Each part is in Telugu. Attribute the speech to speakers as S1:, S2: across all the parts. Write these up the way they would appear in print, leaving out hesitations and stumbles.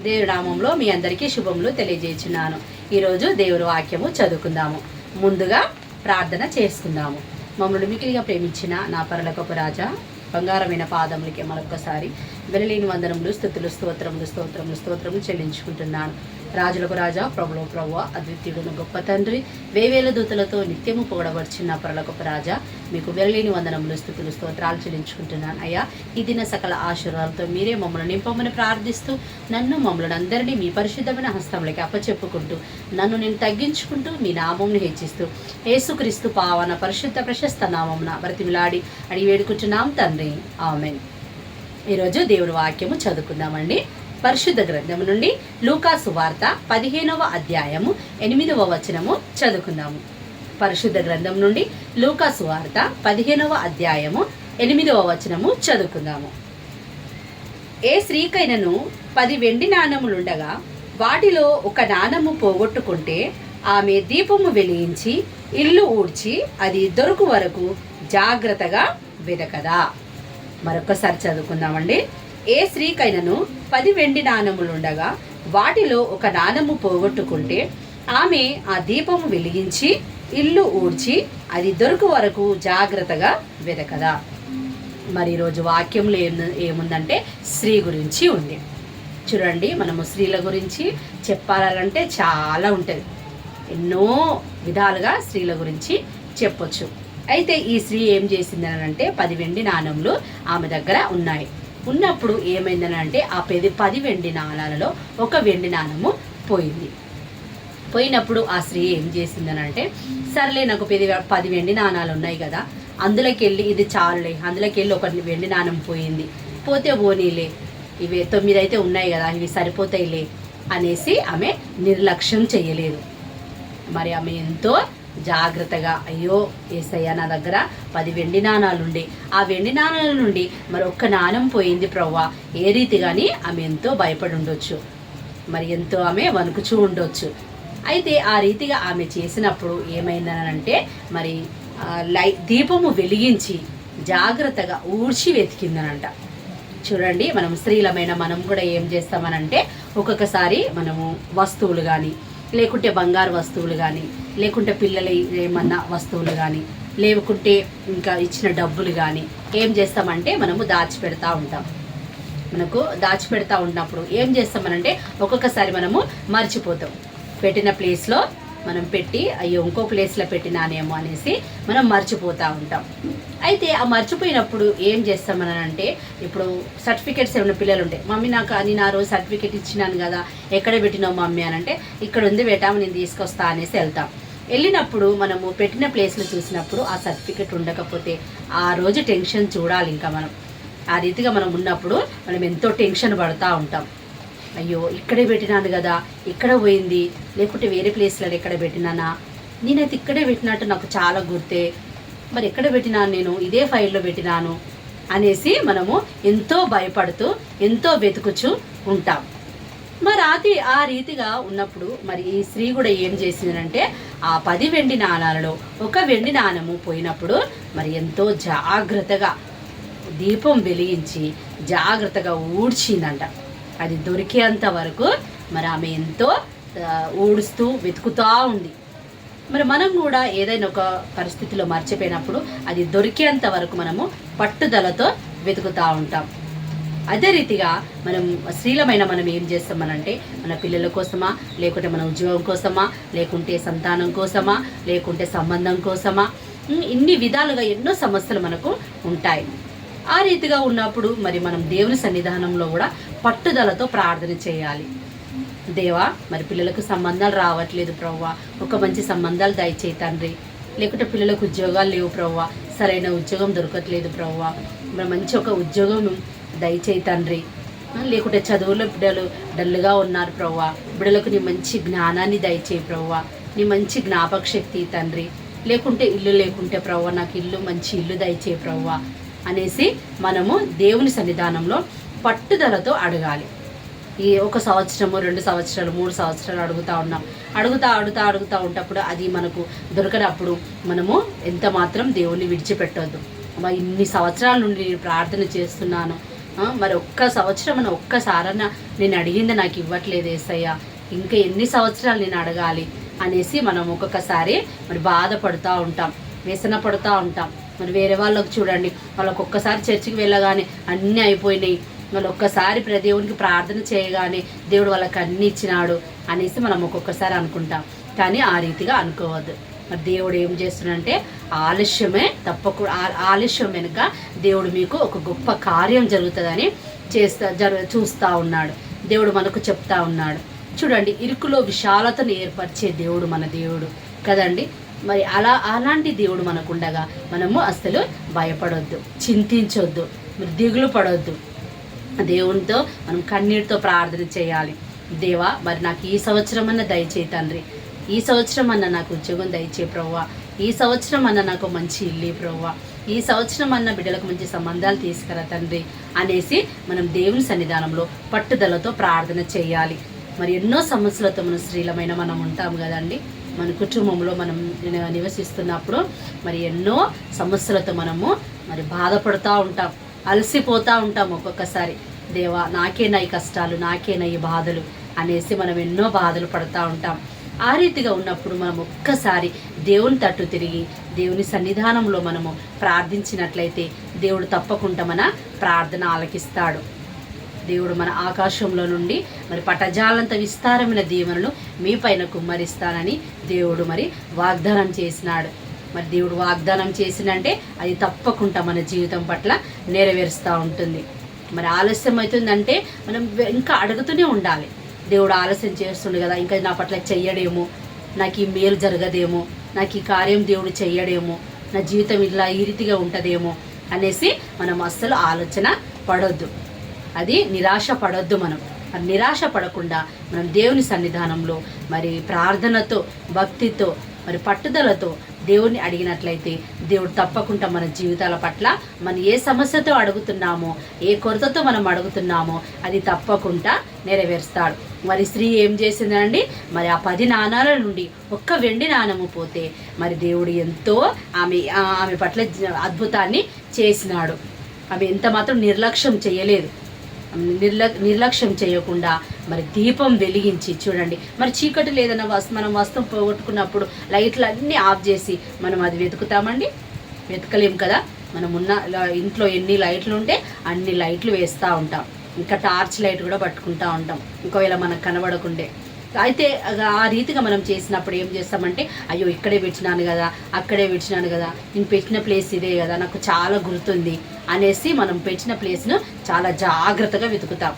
S1: దేవుడి నామంలో మీ అందరికీ శుభములు తెలియజేస్తున్నాను. ఈరోజు దేవుని వాక్యము చదువుకుందాము. ముందుగా ప్రార్థన చేసుకుందాము. మమ్మల్ని మిక్కిలిగా ప్రేమించిన నా పరలోకపు రాజా, బంగారమైన పాదములకి మరొకసారి వెలలేని వందనములు, స్తుతులు, స్తోత్రములు చెల్లించుకుంటున్నాను. రాజులకు రాజా, ప్రభులో ప్రభువ, అద్వితీయుడును గొప్ప తండ్రి, వేవేల దూతలతో నిత్యము పొగడబడుచున్న పరలోకపు రాజా, మీకు వెలలేని వందనములు, స్తుతులు, స్తోత్రాలు చెల్లించుకుంటున్నాను. అయ్యా, ఈ దిన సకల ఆశీర్వాదాలతో మీరే మమ్మల్ని నింపమని ప్రార్థిస్తూ, మమ్మల్ని అందరినీ మీ పరిశుద్ధమైన హస్తములకి అప్పచెప్పుకుంటూ, నన్ను నేను తగ్గించుకుంటూ మీ నామమును హెచ్చిస్తూ, యేసుక్రీస్తు పావన పరిశుద్ధ ప్రశస్త నామమున బ్రతిమిలాడి అడిగి వేడుకుంటున్నాం తండ్రి, ఆమేన్. ఈరోజు దేవుడి వాక్యము చదువుకుందామండి. పరిశుద్ధ గ్రంథము నుండి లూకా సువార్త 15వ అధ్యాయము 8వ వచనము చదువుకుందాము. పరిశుద్ధ గ్రంథం నుండి లూకా సువార్త 15వ అధ్యాయము 8వ వచనము చదువుకుందాము. ఏ స్త్రీకైనను 10 వెండి నాణములుండగా వాటిలో ఒక నాణము పోగొట్టుకుంటే ఆమె దీపము వెలిగించి ఇల్లు ఊడ్చి అది దొరుకు వరకు జాగ్రత్తగా వెదకదా. మరొకసారి చదువుకుందామండి. ఏ స్త్రీకైనను 10 వెండి నాణములుండగా వాటిలో ఒక నాణము పోగొట్టుకుంటే ఆమె ఆ దీపము వెలిగించి ఇల్లు ఊడ్చి అది దొరుకు వరకు జాగ్రత్తగా వెదకదా. మరి ఈరోజు వాక్యంలో ఏముందంటే స్త్రీ గురించి ఉంది. చూడండి, మనము స్త్రీల గురించి చెప్పాలంటే చాలా ఉంటుంది. ఎన్నో విధాలుగా స్త్రీల గురించి చెప్పొచ్చు. అయితే ఈ స్త్రీ ఏం చేసిందని అంటే 10 వెండి నాణములు ఆమె దగ్గర ఉన్నాయి. ఉన్నప్పుడు ఏమైందనంటే ఆ 10 వెండి నాణాలలో ఒక వెండి నాణము పోయింది. పోయినప్పుడు ఆ స్త్రీ ఏం చేసిందనంటే, సర్లే నాకు 10 వెండి నాణాలు ఉన్నాయి కదా, అందులోకి వెళ్ళి ఇది చాలులే, అందులోకి వెళ్ళి ఒక వెండి నాణం పోయింది, పోతే పోనీలే, ఇవి 9 అయితే ఉన్నాయి కదా, ఇవి సరిపోతాయిలే అనేసి ఆమె నిర్లక్ష్యం చేయలేదు. మరి ఆమె ఎంతో జాగ్రత్తగా, అయ్యో యేసయ్య, నా దగ్గర 10 వెండి నాణాలుండే, ఆ వెండి నాణాల నుండి మరి ఒక్క నాణం పోయింది ప్రవ్వా, ఏ రీతిగాని ఆమె ఎంతో భయపడి ఉండొచ్చు, మరి ఎంతో ఆమె వణుకుచూ ఉండొచ్చు. అయితే ఆ రీతిగా ఆమె చేసినప్పుడు ఏమైందనంటే, మరి దీపము వెలిగించి జాగ్రత్తగా ఊడ్చి వెతికిందనంట. చూడండి, మనం స్త్రీలమైన మనం కూడా ఏం చేస్తామనంటే, ఒక్కొక్కసారి మనము వస్తువులు కానీ, లేకుంటే బంగారు వస్తువులు కానీ, లేకుంటే పిల్లల ఏమన్నా వస్తువులు కానీ, లేకుంటే ఇంకా ఇచ్చిన డబ్బులు కానీ ఏం చేస్తామంటే మనము దాచిపెడతా ఉంటాం. మనకు దాచిపెడతా ఉన్నప్పుడు ఏం చేస్తామనంటే ఒక్కొక్కసారి మనము మర్చిపోతాం. పెట్టిన ప్లేస్లో మనం పెట్టి, అయ్యో ఇంకో ప్లేస్లో పెట్టినానేమో అనేసి మనం మర్చిపోతూ ఉంటాం. అయితే ఆ మర్చిపోయినప్పుడు ఏం చేస్తామనంటే, ఇప్పుడు సర్టిఫికేట్స్ ఏమైనా పిల్లలు ఉంటాయి, మమ్మీ నేను ఆ రోజు సర్టిఫికేట్ ఇచ్చినాను కదా, ఎక్కడ పెట్టినావు మమ్మీ అని అంటే, ఇక్కడ ఉంది బేటాము, నేను తీసుకొస్తా అనేసి వెళ్తాం. వెళ్ళినప్పుడు మనము పెట్టిన ప్లేస్లో చూసినప్పుడు ఆ సర్టిఫికేట్ ఉండకపోతే ఆ రోజు టెన్షన్ చూడాలి. ఇంకా మనం ఆ రీతిగా మనం ఉన్నప్పుడు మనం ఎంతో టెన్షన్ పడుతూ ఉంటాం. అయ్యో ఇక్కడే పెట్టినాను కదా, ఇక్కడ పోయింది, లేకుంటే వేరే ప్లేస్లో ఎక్కడ పెట్టినానా, నేనైతే ఇక్కడే పెట్టినట్టు నాకు చాలా గుర్తే, మరి ఎక్కడ పెట్టినాను, నేను ఇదే ఫైల్లో పెట్టినాను అనేసి మనము ఎంతో భయపడుతూ ఎంతో వెతుకుచూ ఉంటాం. మరి ఆ రీతిగా ఉన్నప్పుడు మరి ఈ స్త్రీ కూడా ఏం చేసిందంటే, ఆ 10 వెండి నాణాలలో ఒక వెండి నాణము పోయినప్పుడు మరి ఎంతో జాగ్రత్తగా దీపం వెలిగించి జాగ్రత్తగా ఊడ్చిందంట. అది దొరికేంత వరకు మరి ఆమె ఎంతో ఊడుస్తూ వెతుకుతూ ఉంది. మరి మనం కూడా ఏదైనా ఒక పరిస్థితిలో మర్చిపోయినప్పుడు అది దొరికేంత వరకు మనము పట్టుదలతో వెతుకుతూ ఉంటాం. అదే రీతిగా మనం స్త్రీలమైన మనం ఏం చేస్తామనంటే, మన పిల్లల కోసమా, లేకుంటే మన ఉద్యోగం కోసమా, లేకుంటే సంతానం కోసమా, లేకుంటే సంబంధం కోసమా, ఇన్ని విధాలుగా ఎన్నో సమస్యలు మనకు ఉంటాయి. ఆ రీతిగా ఉన్నప్పుడు మరి మనం దేవుని సన్నిధానంలో కూడా పట్టుదలతో ప్రార్థన చేయాలి. దేవా, మరి పిల్లలకు సంబంధాలు రావట్లేదు ప్రవ్వా, ఒక మంచి సంబంధాలు దయచేయి తండ్రి, లేకుంటే పిల్లలకు ఉద్యోగాలు లేవు ప్రవ్వా, సరైన ఉద్యోగం దొరకట్లేదు ప్రవ్వా, మరి మంచి ఒక ఉద్యోగం దయచేయి తండ్రి, లేకుంటే చదువులో బిడ్డలు డల్గా ఉన్నారు ప్రవ్వా, బిడ్డలకు నీ మంచి జ్ఞానాన్ని దయచేయి ప్రవ్వా, నీ మంచి జ్ఞాపక శక్తి తండ్రి, లేకుంటే ఇల్లు లేకుంటే ప్రవ్వా, నాకు మంచి ఇల్లు దయచేయి ప్రవ్వా అనేసి మనము దేవుని సన్నిధానంలో పట్టుదలతో అడగాలి. ఈ 1 సంవత్సరము, 2 సంవత్సరాలు, 3 సంవత్సరాలు అడుగుతా ఉంటప్పుడు అది మనకు దొరకనప్పుడు మనము ఎంత మాత్రం దేవుణ్ణి విడిచిపెట్టొద్దు. ఇన్ని సంవత్సరాల నుండి నేను ప్రార్థన చేస్తున్నాను, మరి ఒక్క సంవత్సరం అని ఒక్కసారన్నా నేను అడిగింది నాకు ఇవ్వట్లేదు యేసయ్య, ఇంకా ఎన్ని సంవత్సరాలు నేను అడగాలి అనేసి మనం ఒక్కొక్కసారి మరి బాధపడుతూ ఉంటాం, వ్యసన పడుతూ ఉంటాం. మరి వేరే వాళ్ళకి చూడండి, వాళ్ళకి ఒక్కసారి చర్చికి వెళ్ళగానే అన్నీ అయిపోయినాయి, వాళ్ళు ఒక్కసారి దేవునికి ప్రార్థన చేయగానే దేవుడు వాళ్ళకి అన్నీ ఇచ్చినాడు అనేసి మనం ఒక్కొక్కసారి అనుకుంటాం. కానీ ఆ రీతిగా అనుకోవద్దు. మరి దేవుడు ఏం చేస్తున్నాడంటే ఆలస్యమే తప్పకుండా, ఆలస్యం వెనుక దేవుడు మీకు ఒక గొప్ప కార్యం జరుగుతుందని చూస్తూ ఉన్నాడు. దేవుడు మనకు చెప్తా ఉన్నాడు. చూడండి, ఇరుకులో విశాలతను ఏర్పరిచే దేవుడు మన దేవుడు కదండి. మరి అలాంటి దేవుడు మనకుండగా మనము అసలు భయపడొద్దు, చింతించొద్దు, మరి దిగులు పడొద్దు. దేవునితో మనం కన్నీటితో ప్రార్థన చేయాలి. దేవా, మరి నాకు ఈ సంవత్సరం అన్న దయచేయి తండ్రి, ఈ సంవత్సరం అన్న నాకు ఉద్యోగం దయచేయి ప్రభువా, ఈ సంవత్సరం అన్న నాకు మంచి ఇల్లు ప్రభువా, ఈ సంవత్సరం అన్న బిడ్డలకు మంచి సంబంధాలు తీసుకురా తండ్రి అనేసి మనం దేవుని సన్నిధానంలో పట్టుదలతో ప్రార్థన చేయాలి. మరి ఎన్నో సమస్యలతో మనం స్త్రీలమైన మనం ఉంటాం కదండి. మన కుటుంబంలో మనం నివసిస్తున్నప్పుడు మరి ఎన్నో సమస్యలతో మనము మరి బాధపడుతూ ఉంటాం, అలసిపోతూ ఉంటాం. ఒక్కొక్కసారి దేవా, నాకేనా ఈ కష్టాలు, నాకేనా ఈ బాధలు అనేసి మనం ఎన్నో బాధలు పడుతూ ఉంటాం. ఆ రీతిగా ఉన్నప్పుడు మనం ఒక్కసారి దేవుని తట్టు తిరిగి దేవుని సన్నిధానంలో మనము ప్రార్థించినట్లయితే దేవుడు తప్పకుండా మన ప్రార్థన ఆలకిస్తాడు. దేవుడు మన ఆకాశంలో నుండి మరి పటజాలంత విస్తారమైన దీవెనలు మీ పైన కుమ్మరిస్తానని దేవుడు మరి వాగ్దానం చేసినాడు. మరి దేవుడు వాగ్దానం చేసినంటే అది తప్పకుండా మన జీవితం పట్ల నెరవేరుస్తూ ఉంటుంది. మరి ఆలస్యం అవుతుందంటే మనం ఇంకా అడుగుతూనే ఉండాలి. దేవుడు ఆలస్యం చేస్తుండే కదా, ఇంకా నా పట్ల చెయ్యడేమో, నాకు ఈ మేలు జరగదేమో, నాకు ఈ కార్యం దేవుడు చెయ్యడేమో, నా జీవితం ఇలా ఈ రీతిగా ఉంటుందేమో అనేసి మనం అస్సలు ఆలోచన పడొద్దు, అది నిరాశ పడొద్దు. మనం నిరాశ పడకుండా మనం దేవుని సన్నిధానంలో మరి ప్రార్థనతో, భక్తితో, మరి పట్టుదలతో దేవుణ్ణి అడిగినట్లయితే దేవుడు తప్పకుండా మన జీవితాల పట్ల మనం ఏ సమస్యతో అడుగుతున్నామో, ఏ కొరతతో మనం అడుగుతున్నామో అది తప్పకుండా నెరవేరుస్తాడు. మరి స్త్రీ ఏం చేసిందండి, మరి ఆ 10 నాణాల నుండి ఒక్క వెండి నాణము పోతే మరి దేవుడు ఎంతో ఆమె పట్ల అద్భుతాన్ని చేసినాడు. ఆమె ఎంత మాత్రం నిర్లక్ష్యం చేయలేదు. నిర్లక్ష్యం చేయకుండా మరి దీపం వెలిగించి చూడండి, మరి చీకటి లేదన్న మనం వస్తువు పోగొట్టుకున్నప్పుడు లైట్లు అన్నీ ఆఫ్ చేసి మనం అది వెతుకుతామండి? వెతకలేం కదా. మనం ఉన్న ఇంట్లో ఎన్ని లైట్లు ఉంటే అన్ని లైట్లు వేస్తూ ఉంటాం, ఇంకా టార్చ్ లైట్ కూడా పట్టుకుంటూ ఉంటాం ఒకవేళ మనకు కనబడకుండే. అయితే ఆ రీతిగా మనం చేసినప్పుడు ఏం చేస్తామంటే, అయ్యో ఇక్కడే పెట్టినాను కదా, అక్కడే పెట్టినాను కదా, నేను పెట్టిన ప్లేస్ ఇదే కదా, నాకు చాలా గుర్తుంది అనేసి మనం పెట్టిన ప్లేస్ను చాలా జాగ్రత్తగా వెతుకుతాం.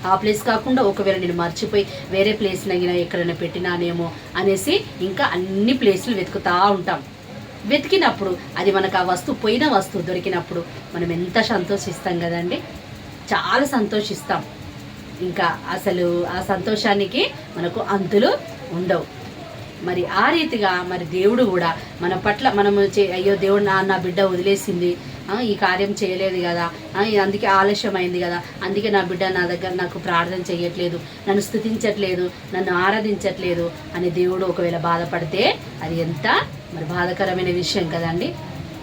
S1: ఆ ప్లేస్ కాకుండా ఒకవేళ నేను మర్చిపోయి వేరే ప్లేస్ నగిన ఎక్కడైనా పెట్టినానేమో అనేసి ఇంకా అన్ని ప్లేసులు వెతుకుతూ ఉంటాం. వెతికినప్పుడు అది మనకు ఆ వస్తువు, పోయిన వస్తువు దొరికినప్పుడు మనం ఎంత సంతోషిస్తాం కదండి, చాలా సంతోషిస్తాం. ఇంకా అసలు ఆ సంతోషానికి మనకు అంతులు ఉండవు. మరి ఆ రీతిగా మరి దేవుడు కూడా మన పట్ల మనము అయ్యో దేవుడు నా బిడ్డ వదిలేసింది, ఈ కార్యం చేయలేదు కదా, అందుకే ఆలస్యమైంది కదా, అందుకే నా బిడ్డ నా దగ్గర నాకు ప్రార్థన చేయట్లేదు, నన్ను స్తుతించట్లేదు, నన్ను ఆరాధించట్లేదు అని దేవుడు ఒకవేళ బాధపడితే అది ఎంత మరి బాధాకరమైన విషయం కదండి.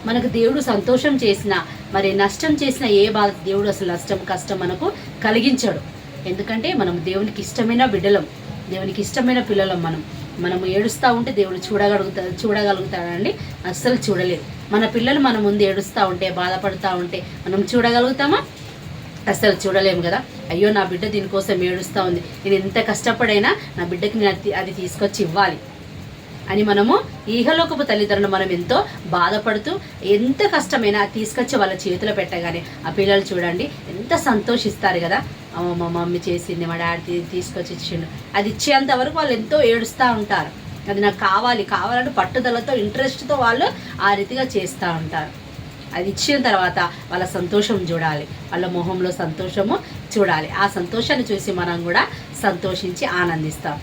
S1: మనకు దేవుడు సంతోషం చేసినా మరి నష్టం చేసిన ఏ బాధ దేవుడు అసలు నష్టం కష్టం మనకు కలిగించడు. ఎందుకంటే మనం దేవునికి ఇష్టమైన బిడ్డలం, దేవునికి ఇష్టమైన పిల్లలం. మనము ఏడుస్తూ ఉంటే దేవుడు చూడగలుగుతాడండి? అస్సలు చూడలేదు. మన పిల్లలు మన ముందు ఏడుస్తూ ఉంటే, బాధపడుతూ ఉంటే మనం చూడగలుగుతామా? అస్సలు చూడలేము కదా. అయ్యో నా బిడ్డ దీనికోసం ఏడుస్తూ ఉంది, నేను ఎంత కష్టపడైనా నా బిడ్డకి నేను అది తీసుకొచ్చి ఇవ్వాలి అని మనము ఈహలోకపు తల్లిదండ్రులు మనం ఎంతో బాధపడుతూ ఎంత కష్టమైనా తీసుకొచ్చి వాళ్ళ చేతిలో పెట్టగానే ఆ పిల్లలు చూడండి ఎంత సంతోషిస్తారు కదా. మా మమ్మీ చేసింది, మా డాడీ తీసుకొచ్చి ఇచ్చిండు, అది ఇచ్చేంత వరకు వాళ్ళు ఎంతో ఏడుస్తూ ఉంటారు. అది నాకు కావాలంటే పట్టుదలతో, ఇంట్రెస్ట్తో వాళ్ళు ఆ రీతిగా చేస్తూ ఉంటారు. అది ఇచ్చిన తర్వాత వాళ్ళ సంతోషం చూడాలి, వాళ్ళ మొహంలో సంతోషము చూడాలి. ఆ సంతోషాన్ని చూసి మనం కూడా సంతోషించి ఆనందిస్తాం.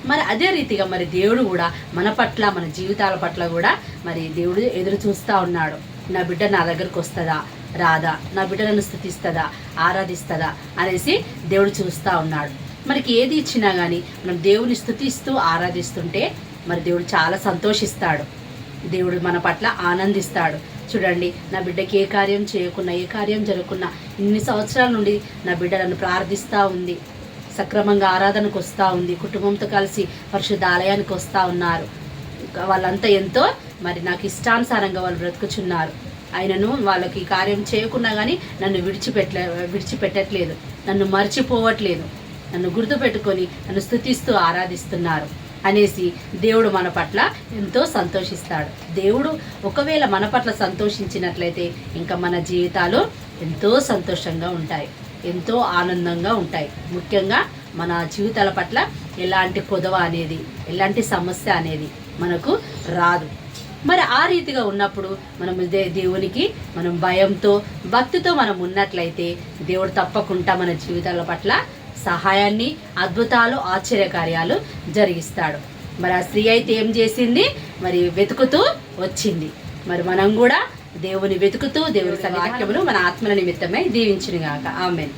S1: మరి అదే రీతిగా మరి దేవుడు కూడా మన పట్ల, మన జీవితాల పట్ల కూడా మరి దేవుడు ఎదురు చూస్తూ ఉన్నాడు. నా బిడ్డ నా దగ్గరకు వస్తుందా, రాదా, నా బిడ్డ నన్ను స్తుతిస్తుందా, ఆరాధిస్తుందా అనేసి దేవుడు చూస్తూ ఉన్నాడు. మనకి ఏది ఇచ్చినా కానీ మనం దేవుని స్తుతిస్తూ ఆరాధిస్తుంటే మరి దేవుడు చాలా సంతోషిస్తాడు, దేవుడు మన పట్ల ఆనందిస్తాడు. చూడండి, నా బిడ్డకి ఏ కార్యం చేయకున్నా, ఏ కార్యం జరగకున్నా ఇన్ని సంవత్సరాల నుండి నా బిడ్డ నన్ను ప్రార్థిస్తూ ఉంది, సక్రమంగా ఆరాధనకు వస్తూ ఉంది, కుటుంబంతో కలిసి పరిశుద్ధ ఆలయానికి వస్తూ ఉన్నారు. వాళ్ళంతా ఎంతో మరి నాకు ఇష్టానుసారంగా వాళ్ళు బ్రతుకుచున్నారు. ఆయనను వాళ్ళకి కార్యం చేయకున్నా కానీ నన్ను విడిచిపెట్టట్లేదు, నన్ను మర్చిపోవట్లేదు, నన్ను గుర్తుపెట్టుకొని నన్ను స్తుతిస్తూ ఆరాధిస్తున్నారు అనేసి దేవుడు మన పట్ల ఎంతో సంతోషిస్తాడు. దేవుడు ఒకవేళ మన పట్ల సంతోషించినట్లయితే ఇంకా మన జీవితాలు ఎంతో సంతోషంగా ఉంటాయి, ఎంతో ఆనందంగా ఉంటాయి. ముఖ్యంగా మన జీవితాల పట్ల ఎలాంటి కొదవ అనేది, ఎలాంటి సమస్య అనేది మనకు రాదు. మరి ఆ రీతిగా ఉన్నప్పుడు మనం దేవునికి మనం భయంతో భక్తితో మనం ఉన్నట్లయితే దేవుడు తప్పకుండా మన జీవితాల పట్ల సహాయాన్ని, అద్భుతాలు, ఆశ్చర్యకార్యాలు జరిగిస్తాడు. మరి ఆ స్త్రీ అయితే ఏం చేసింది? మరి వెతుకుతూ వచ్చింది. మరి మనం కూడా దేవుని వెతుకుతూ దేవుని వాక్యమును మన ఆత్మల నిమిత్తమై దీవించునుగాక. ఆమేన్.